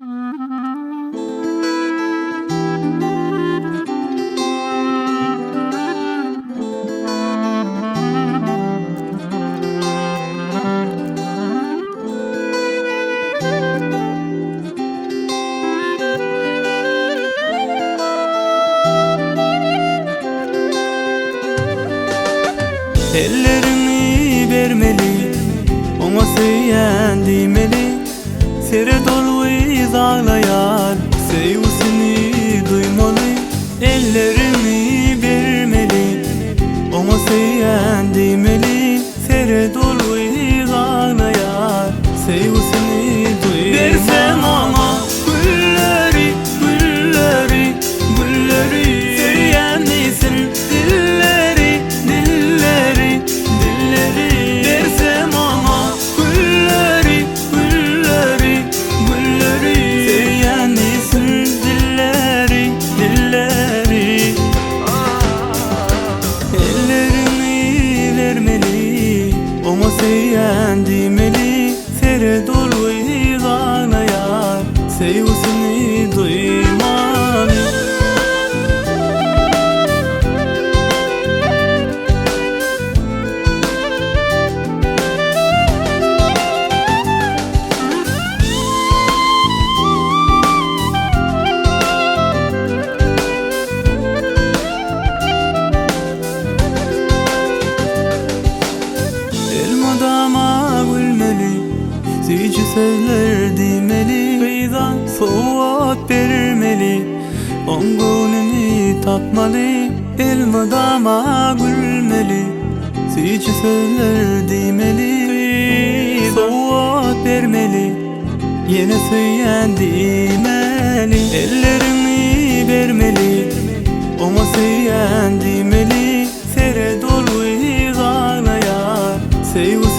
Ellerini vermeli, ona söyleyen demeli. Sere dolu ağlayan sevgisini duymalı. Ellerini vermeli, ona söyleyen demeli. Sere dolu ağlayan sevgisini duymalı. Versem ona gülleri, gülleri, gülleri. Söyleyen misin dilleri, dilleri, dilleri. Versem ona gülleri, gülleri, gülleri. Söyleyen misin dilleri, dilleri. Ellerini vermeli, ona söyleyen demeli. Sere dolu ağlayan sevgisini duymalı. Elmadama gülmeli, Zici sözler demeli. Kıyıdan soğuk vermeli, ongununu tapmalı. Elmadama gülmeli, Zici sözler demeli. Kıyıdan soğuk vermeli, yine söyleyen demeli. Ellerini vermeli, ona söyleyen demeli. Sere dolu ağlayan sevgisini